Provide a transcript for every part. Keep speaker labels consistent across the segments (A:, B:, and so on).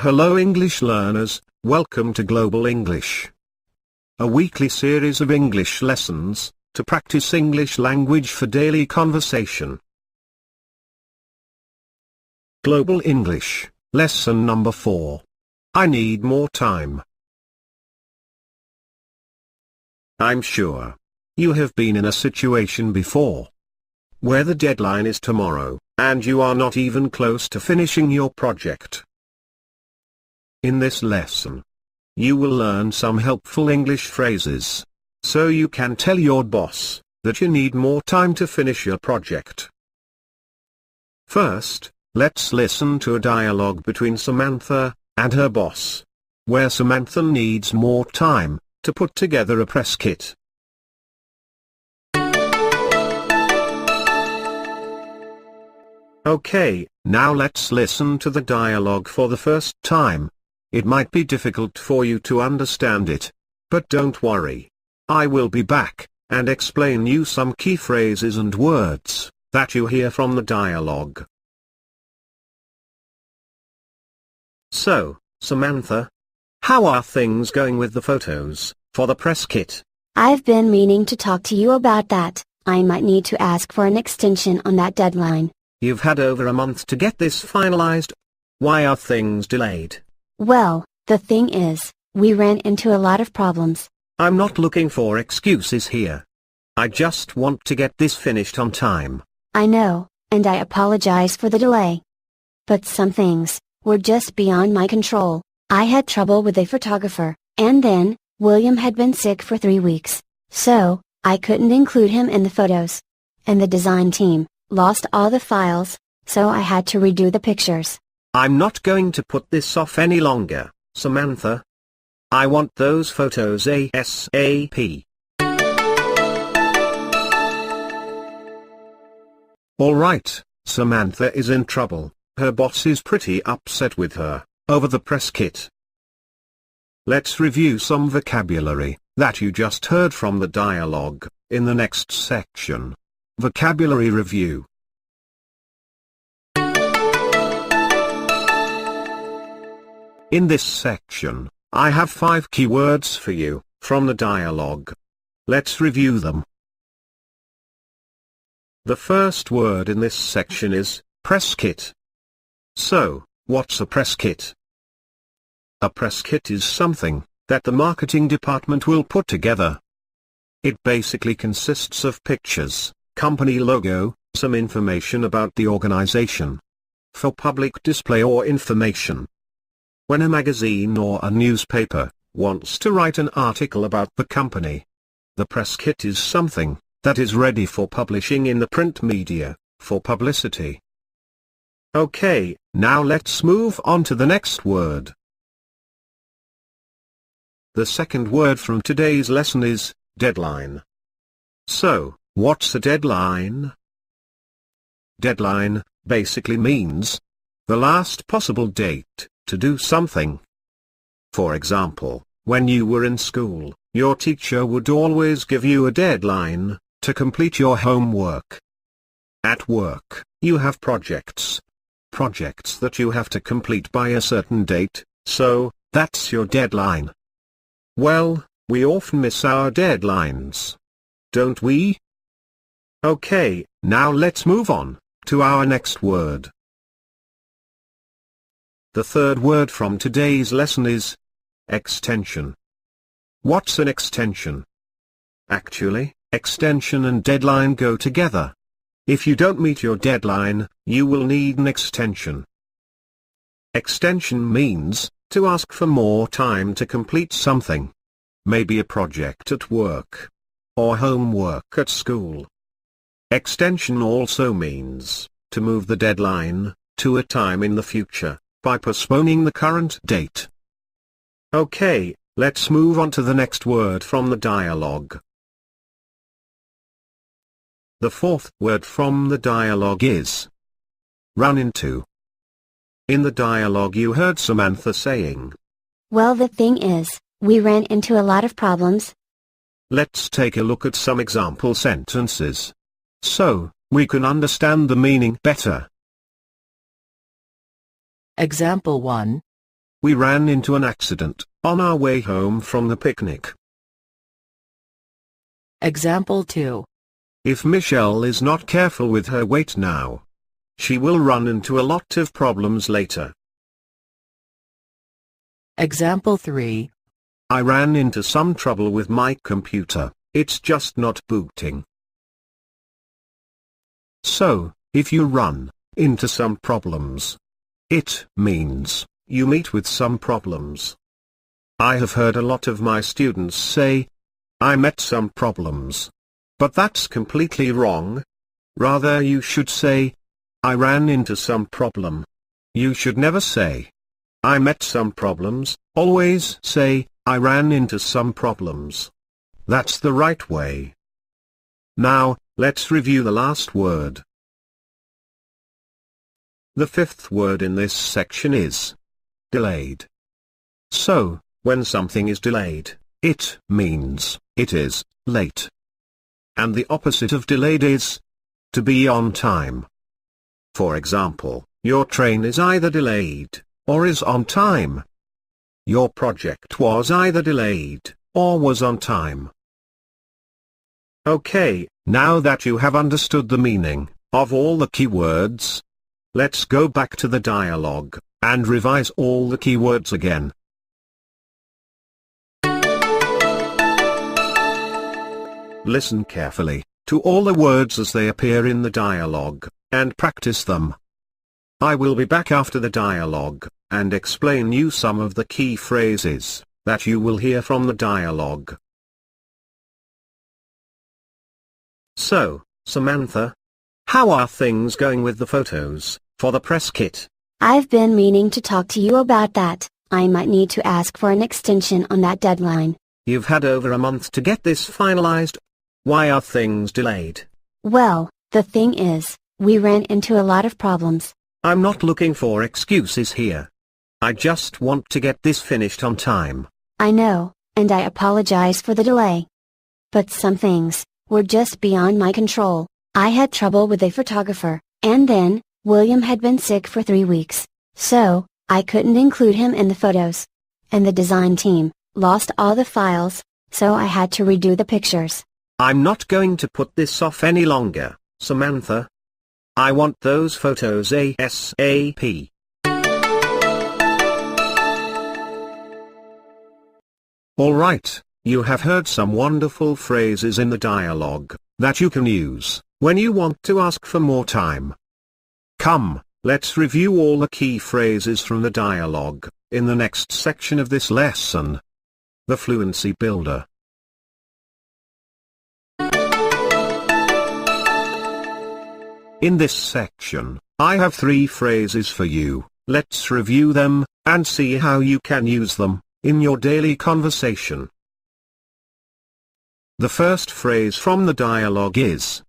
A: Hello English learners, welcome to Global English, a weekly series of English lessons to practice English language for daily conversation. Global English, lesson number 4. I need more time. I'm sure you have been in a situation before where the deadline is tomorrow, and you are not even close to finishing your project. In this lesson, you will learn some helpful English phrases, so you can tell your boss that you need more time to finish your project. First, let's listen to a dialogue between Samantha and her boss, where Samantha needs more time to put together a press kit. Okay, now let's listen to the dialogue for the first time. It might be difficult for you to understand it, but don't worry. I will be back and explain you some key phrases and words that you hear from the dialogue. So, Samantha, how are things going with the photos for the press kit?
B: I've been meaning to talk to you about that. I might need to ask for an extension on that deadline.
A: You've had over a month to get this finalized. Why are things delayed?
B: Well, the thing is, we ran into a lot of problems.
A: I'm not looking for excuses here. I just want to get this finished on time.
B: I know, and I apologize for the delay. But some things were just beyond my control. I had trouble with a photographer, and then, William had been sick for 3 weeks, so I couldn't include him in the photos. And the design team lost all the files, so I had to redo the pictures.
A: I'm not going to put this off any longer, Samantha. I want those photos ASAP. Alright, Samantha is in trouble. Her boss is pretty upset with her over the press kit. Let's review some vocabulary that you just heard from the dialogue in the next section. Vocabulary review. In this section, I have 5 keywords for you from the dialogue. Let's review them. The first word in this section is press kit. So, what's a press kit? A press kit is something that the marketing department will put together. It basically consists of pictures, company logo, some information about the organization, for public display or information. When a magazine or a newspaper wants to write an article about the company, the press kit is something that is ready for publishing in the print media, for publicity. Okay, now let's move on to the next word. The second word from today's lesson is deadline. So, what's a deadline? Deadline basically means the last possible date to do something. For example, when you were in school, your teacher would always give you a deadline to complete your homework. At work, you have projects that you have to complete by a certain date, so that's your deadline. Well, we often miss our deadlines, don't we? Okay, now let's move on to our next word. The third word from today's lesson is extension. What's an extension? Actually, extension and deadline go together. If you don't meet your deadline, you will need an extension. Extension means to ask for more time to complete something. Maybe a project at work, or homework at school. Extension also means to move the deadline to a time in the future by postponing the current date. Okay, let's move on to the next word from the dialogue. The fourth word from the dialogue is run into. In the dialogue you heard Samantha saying,
B: Well, the thing is, we ran into a lot of problems.
A: Let's take a look at some example sentences, so we can understand the meaning better.
C: Example 1.
A: we ran into an accident on our way home from the picnic.
C: Example 2.
A: If Michelle is not careful with her weight now, she will run into a lot of problems later.
C: Example 3.
A: I ran into some trouble with my computer, it's just not booting. So, if you run into some problems, it means you meet with some problems. I have heard a lot of my students say, I met some problems. But that's completely wrong. Rather you should say, I ran into some problem. You should never say, I met some problems, always say, I ran into some problems. That's the right way. Now, let's review the last word. The fifth word in this section is delayed. So, when something is delayed, it means it is late. And the opposite of delayed is to be on time. For example, your train is either delayed or is on time. Your project was either delayed or was on time. Okay, now that you have understood the meaning of all the keywords, let's go back to the dialogue and revise all the keywords again. Listen carefully to all the words as they appear in the dialogue, and practice them. I will be back after the dialogue, and explain you some of the key phrases that you will hear from the dialogue. So, Samantha, how are things going with the photos for the press kit?
B: I've been meaning to talk to you about that. I might need to ask for an extension on that deadline.
A: You've had over a month to get this finalized. Why are things delayed?
B: Well, the thing is, we ran into a lot of problems.
A: I'm not looking for excuses here. I just want to get this finished on time.
B: I know, and I apologize for the delay. But some things were just beyond my control. I had trouble with a photographer, and then, William had been sick for 3 weeks. So, I couldn't include him in the photos. And the design team lost all the files, so I had to redo the pictures.
A: I'm not going to put this off any longer, Samantha. I want those photos ASAP. Alright, you have heard some wonderful phrases in the dialogue that you can use when you want to ask for more time. Come, let's review all the key phrases from the dialogue in the next section of this lesson. The Fluency Builder. In this section, I have 3 phrases for you. Let's review them, and see how you can use them in your daily conversation. The first phrase from the dialogue is,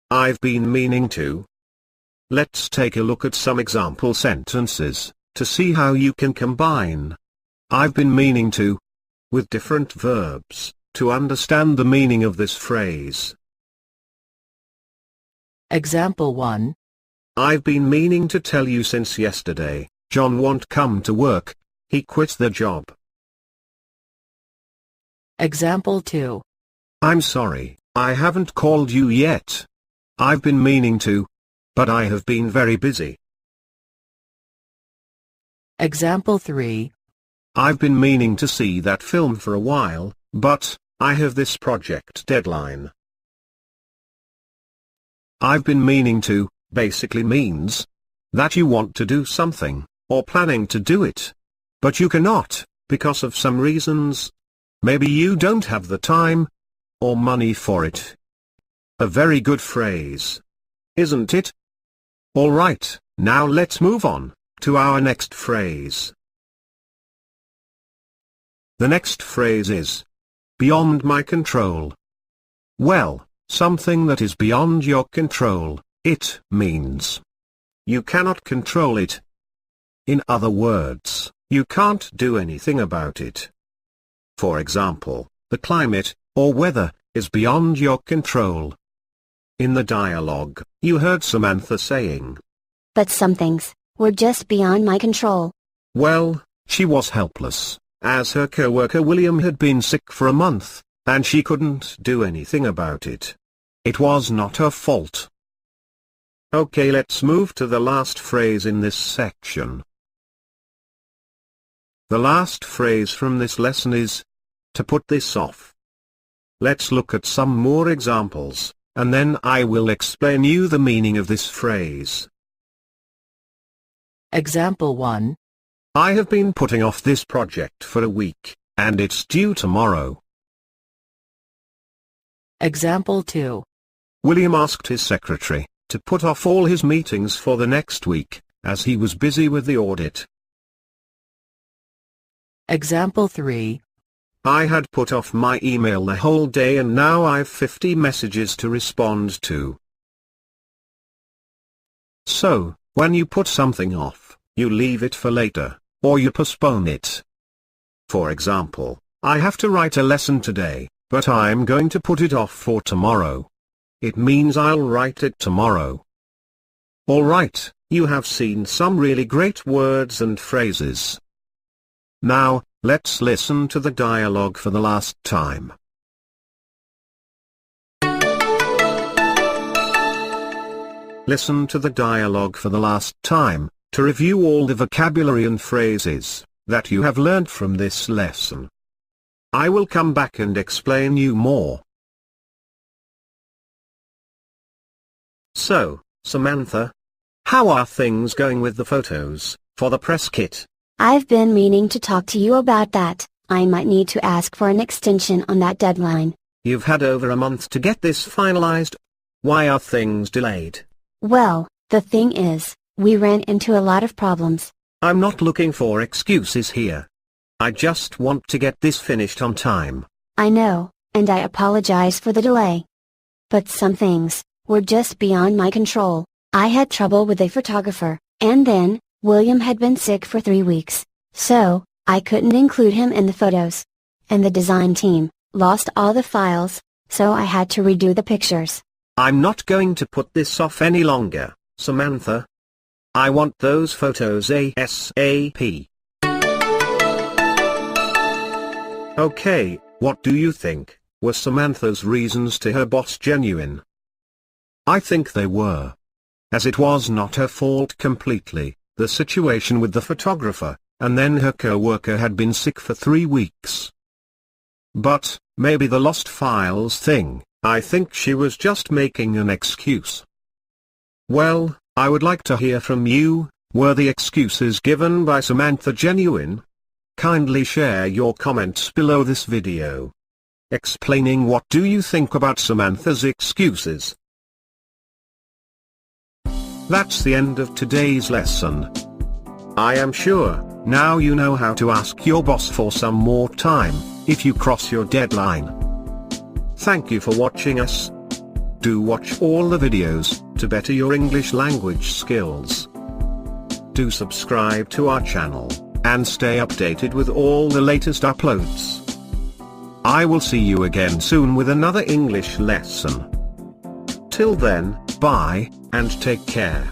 A: I've been meaning to. Let's take a look at some example sentences, to see how you can combine I've been meaning to with different verbs, to understand the meaning of this phrase.
C: Example 1.
A: I've been meaning to tell you since yesterday, John won't come to work, he quit the job.
C: Example 2.
A: I'm sorry, I haven't called you yet. I've been meaning to, but I have been very busy.
C: Example 3.
A: I've been meaning to see that film for a while, but I have this project deadline. I've been meaning to basically means that you want to do something, or planning to do it, but you cannot, because of some reasons. Maybe you don't have the time or money for it. A very good phrase, isn't it? Alright, now let's move on to our next phrase. The next phrase is beyond my control. Well, something that is beyond your control, it means you cannot control it. In other words, you can't do anything about it. For example, the climate, or weather, is beyond your control. In the dialogue, you heard Samantha saying,
B: But some things were just beyond my control.
A: Well, She was helpless, as her co-worker William had been sick for a month, and she couldn't do anything about it. It was not her fault. Okay, let's move to the last phrase in this section. The last phrase from this lesson is, to put this off. Let's look at some more examples, and then I will explain you the meaning of this phrase.
C: Example 1.
A: I have been putting off this project for a week, and it's due tomorrow.
C: Example 2.
A: William asked his secretary to put off all his meetings for the next week, as he was busy with the audit.
C: Example 3.
A: I had put off my email the whole day and now I've 50 messages to respond to. So, when you put something off, you leave it for later, or you postpone it. For example, I have to write a lesson today, but I'm going to put it off for tomorrow. It means I'll write it tomorrow. Alright, you have seen some really great words and phrases. Now, let's listen to the dialogue for the last time. Listen to the dialogue for the last time, to review all the vocabulary and phrases that you have learned from this lesson. I will come back and explain you more. So, Samantha, how are things going with the photos for the press kit?
B: I've been meaning to talk to you about that. I might need to ask for an extension on that deadline.
A: You've had over a month to get this finalized. Why are things delayed?
B: Well, the thing is, we ran into a lot of problems.
A: I'm not looking for excuses here. I just want to get this finished on time.
B: I know, and I apologize for the delay. But some things were just beyond my control. I had trouble with a photographer, and then, William had been sick for 3 weeks, so, I couldn't include him in the photos. And the design team lost all the files, so I had to redo the pictures.
A: I'm not going to put this off any longer, Samantha. I want those photos ASAP. Okay, what do you think? Were Samantha's reasons to her boss genuine? I think they were. As it was not her fault completely, the situation with the photographer, and then her co-worker had been sick for 3 weeks. But, maybe the lost files thing, I think she was just making an excuse. Well, I would like to hear from you. Were the excuses given by Samantha genuine? Kindly share your comments below this video, explaining what do you think about Samantha's excuses. That's the end of today's lesson. I am sure, now you know how to ask your boss for some more time, if you cross your deadline. Thank you for watching us. Do watch all the videos, to better your English language skills. Do subscribe to our channel, and stay updated with all the latest uploads. I will see you again soon with another English lesson. Till then, bye, and take care.